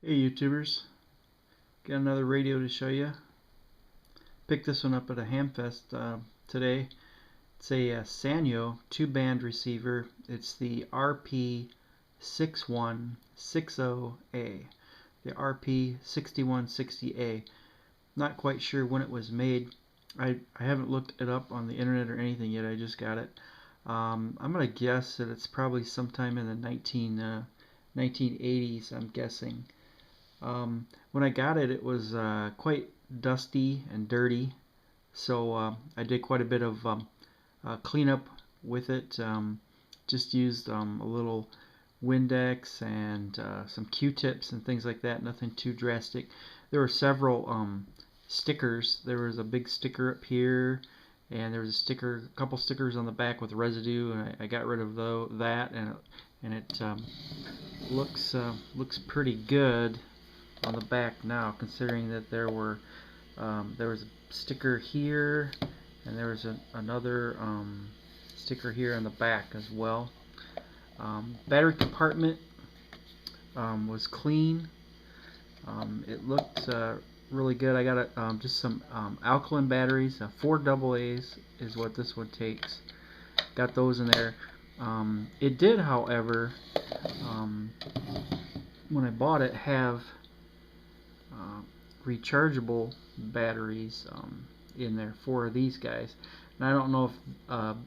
Hey YouTubers, got another radio to show you. Picked this one up at a hamfest today. It's a Sanyo 2-band receiver. It's the RP6160A, the RP6160A. Not quite sure when it was made. I haven't looked it up on the internet or anything yet. I just got it. I'm gonna guess that it's probably sometime in the 1980s, I'm guessing. When I got it, it was quite dusty and dirty, so I did quite a bit of cleanup with it. Just used a little Windex and some Q-tips and things like that. Nothing too drastic. There were several stickers. There was a big sticker up here, and there was a couple stickers on the back with residue, and I got rid of that, and it looks pretty good on the back now, considering that there was a sticker here, and there was another sticker here on the back as well. Battery compartment was clean. It looked really good. I got just some alkaline batteries, 4 AA's is what this one takes. Got those in there. It did, however, when I bought it, have rechargeable batteries in there, 4 of these guys, and I don't know if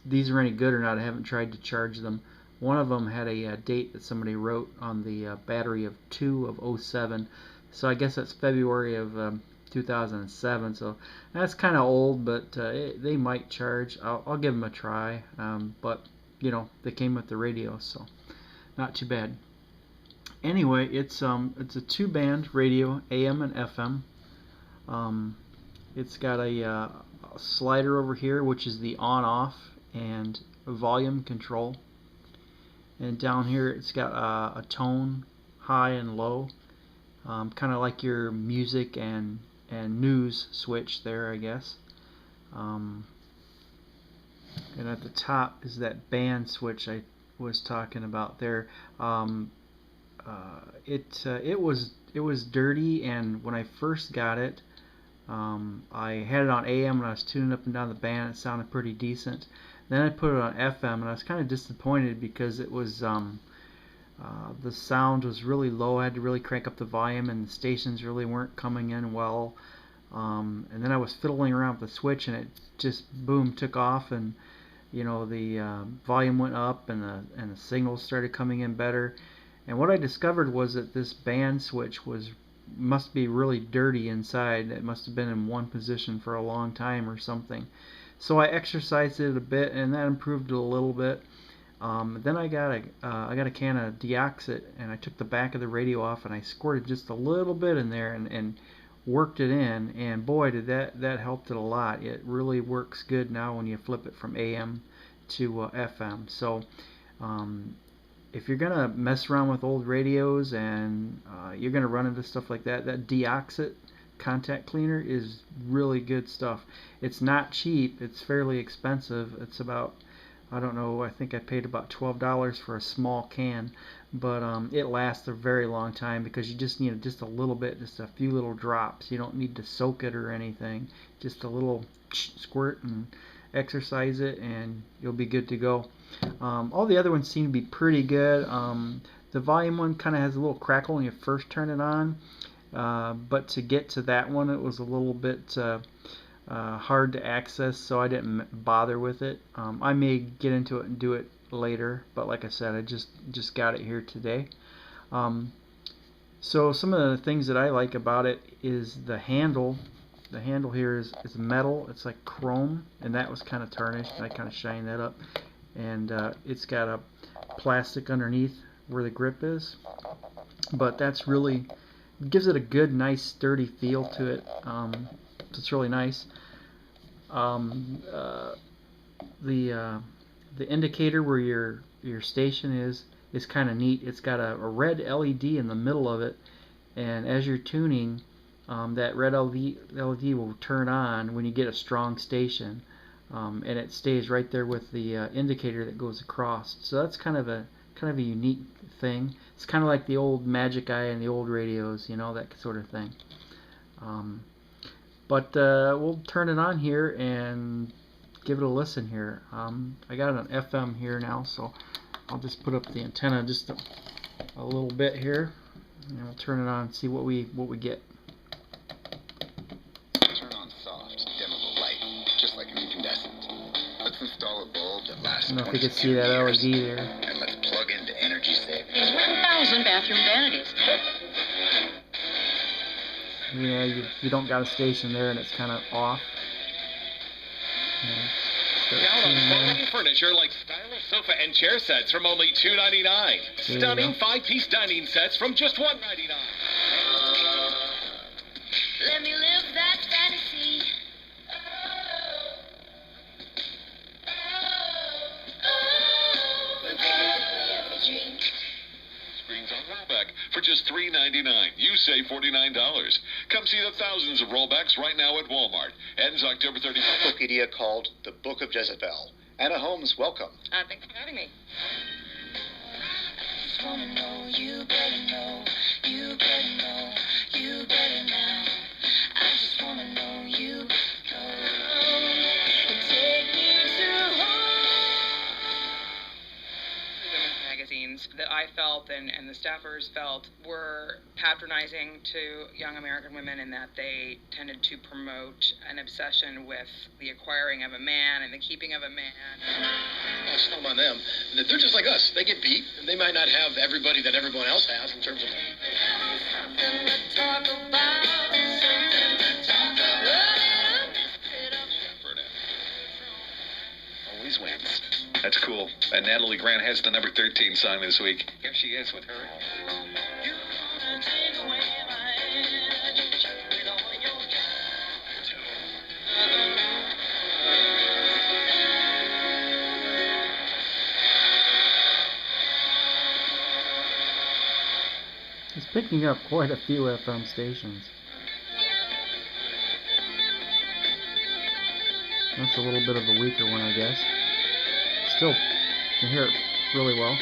these are any good or not. I haven't tried to charge them. One of them had a date that somebody wrote on the battery of 2/07, so I guess that's February of 2007, so that's kind of old, but they might charge. I'll give them a try, but you know, they came with the radio, so not too bad. Anyway, it's a 2-band radio, AM and FM. It's got a slider over here, which is the on-off and volume control. And down here, it's got a tone, high and low, kind of like your music and news switch there, I guess. And at the top is that band switch I was talking about there. It was dirty, and when I first got it, I had it on AM and I was tuning up and down the band. It sounded pretty decent. Then I put it on FM, and I was kind of disappointed because it was the sound was really low. I had to really crank up the volume, and the stations really weren't coming in well. And then I was fiddling around with the switch, and it just boom took off, and you know, the volume went up, and the signals started coming in better. And what I discovered was that this band switch must be really dirty inside. It must have been in one position for a long time or something. So I exercised it a bit, and that improved it a little bit. Then I got a can of deoxit, and I took the back of the radio off, and I squirted just a little bit in there and worked it in, and boy, did that helped it a lot. It really works good now when you flip it from AM to FM. So if you're gonna mess around with old radios and you're gonna run into stuff like that, that deoxit contact cleaner is really good stuff. It's not cheap. It's fairly expensive. It's about, I don't know, I think I paid about $12 for a small can, but it lasts a very long time because you just need just a little bit, just a few little drops. You don't need to soak it or anything. Just a little squirt and exercise it, and you'll be good to go. All the other ones seem to be pretty good. The volume one kind of has a little crackle when you first turn it on, but to get to that one, it was a little bit hard to access, so I didn't bother with it. I may get into it and do it later, but like I said, I just got it here today. So some of the things that I like about it is the handle. The handle here is metal. It's like chrome, and that was kind of tarnished. I kind of shined that up, and it's got a plastic underneath where the grip is, but that's really gives it a good, nice, sturdy feel to it. It's really nice. The indicator where your station is kind of neat. It's got a red LED in the middle of it, and as you're tuning, that red LED will turn on when you get a strong station, and it stays right there with the indicator that goes across. So that's kind of kind of a unique thing. It's kind of like the old Magic Eye and the old radios, you know, that sort of thing. But we'll turn it on here and give it a listen here. I got it on FM here now, so I'll just put up the antenna just a little bit here, and we'll turn it on and see what we get. Turn on soft, dimmable light, just like an incandescent. Let's install a bulb that lasts I don't know if you can see that LED there. And let's plug into energy saving. There's 1,000 bathroom vanities. Yeah, you don't got a station there and it's kind of off. Down on quality furniture like stylish sofa and chair sets from only $2.99. Stunning 5-piece dining sets from just $1.99. Let me live that fantasy. Screens on rollback for just $3.99. You save $49. Come see the thousands of rollbacks right now at Walmart. Ends October 31st. Encyclopedia called The Book of Jezebel. Anna Holmes, welcome. Thanks for having me. I just wanna know, you better know, you better know, you better now. I just wanna know, you know. Take me to home. Women's magazines that I felt and the staffers felt were patronizing to young American women in that they tended to promote an obsession with the acquiring of a man and the keeping of a man. It's not on them. They're just like us. They get beat, and they might not have everybody that everyone else has in terms of... Something to talk about, something to talk about. Always wins. That's cool. And Natalie Grant has the number 13 song this week. Here she is with her. You wanna take away my energy with all your It's picking up quite a few FM stations. That's a little bit of a weaker one, I guess. Still can hear it really well.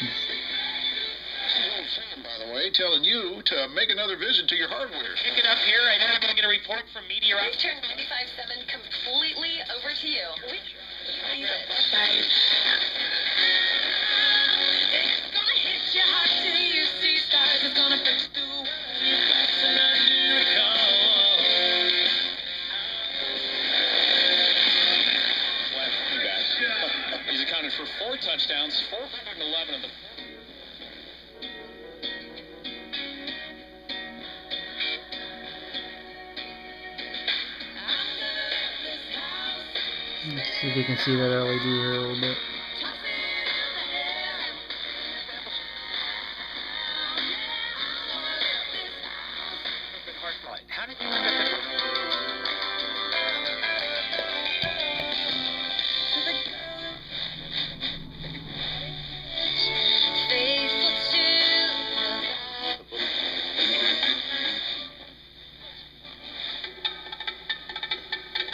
This is old Sam, by the way, telling you to make another visit to your hardware. Pick it up here. I know I'm going to get a report from Meteorite. Turn 95.7 completely over to you. Use it. It's gonna hit you hard till you see stars. It's gonna fix the world. It's a He's accounted for 4 touchdowns, 411 of them. Let's see if you can see that LED here a little bit. How did you end up faithful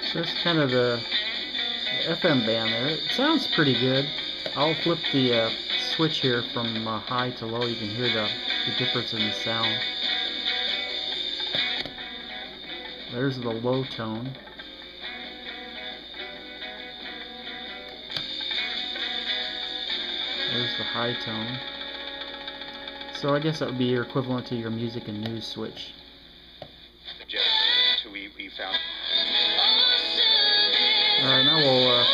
So that's kind of the FM band there. It sounds pretty good. I'll flip the switch here from high to low. You can hear the difference in the sound. There's the low tone. There's the high tone. So I guess that would be your equivalent to your music and news switch. Who we found. Alright, now we'll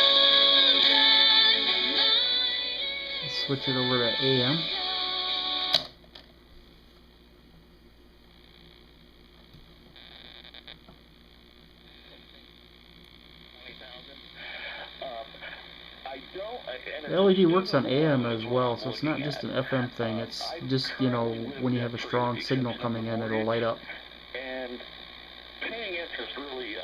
switch it over to AM. The LED works on AM as well, so it's not just an FM thing. It's just, you know, when you have a strong signal coming in, it'll light up. And paying interest really...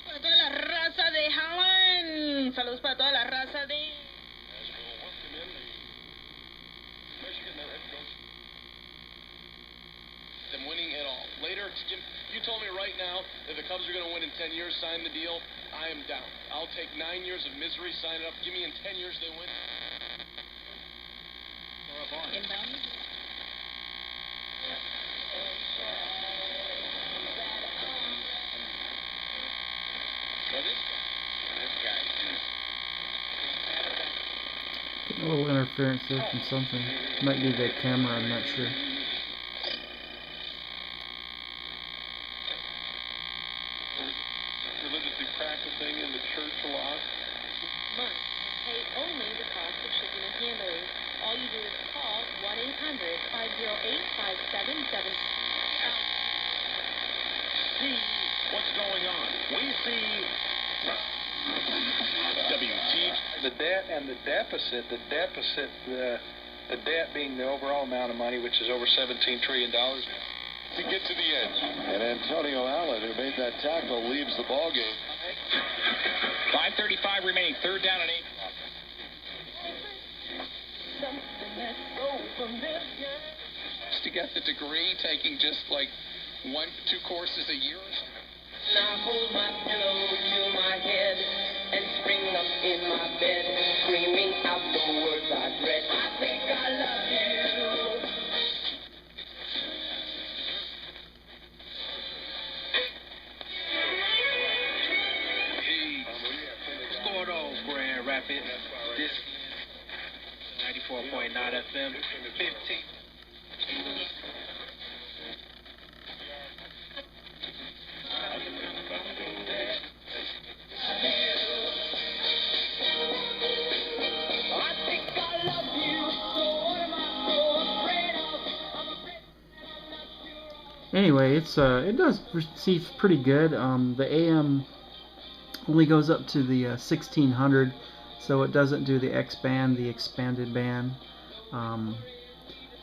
Para toda la raza de Holland. Saludos para toda la raza de... them winning at all. Later, Jim, you told me right now that the Cubs are going to win in 10 years, sign the deal. I am down. I'll take 9 years of misery, sign it up. Give me in 10 years they win. Inbound. Well, this guy Getting a little interference there from something. Might be the camera, I'm not sure. religiously practicing in the church a lot. Month. Pay only the cost of shipping and handling. All you do is call 1-800-508-5777. What's going on? We see WT. The debt and the deficit, the debt being the overall amount of money, which is over $17 trillion. To get to the edge. And Antonio Allen, who made that tackle, leaves the ball game. 5:35 remaining, third down and 8. To get the degree, taking just like 1-2 courses a year. I hold my pillow to my head and spring up in my bed, screaming out the words I dread. I think I love you. What's going on, Grand Rapids? This 94.9 FM, 15. Anyway, it does receive pretty good. The AM only goes up to the 1600, so it doesn't do the X band, the expanded band.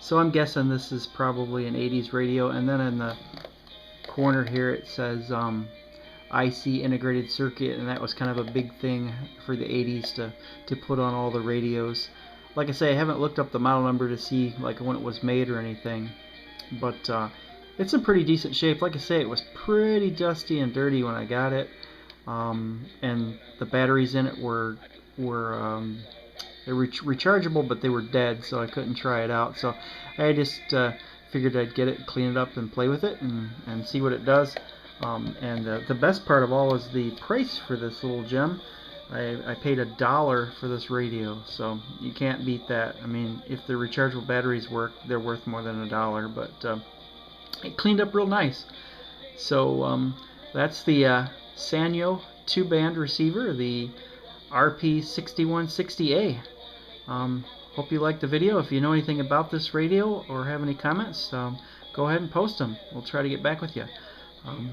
So I'm guessing this is probably an 80s radio. And then in the corner here it says IC integrated circuit, and that was kind of a big thing for the 80s to put on all the radios. Like I say, I haven't looked up the model number to see like when it was made or anything, but it's in pretty decent shape. Like I say, it was pretty dusty and dirty when I got it, and the batteries in it were rechargeable, but they were dead, so I couldn't try it out. So I just figured I'd get it, clean it up, and play with it, and see what it does. And the best part of all is the price for this little gem. I paid $1 for this radio, so you can't beat that. I mean, if the rechargeable batteries work, they're worth more than $1, but it cleaned up real nice. So that's the Sanyo 2-band receiver, the RP6160A. Hope you liked the video. If you know anything about this radio or have any comments, go ahead and post them. We'll try to get back with you.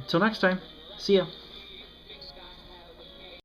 Till next time, see ya.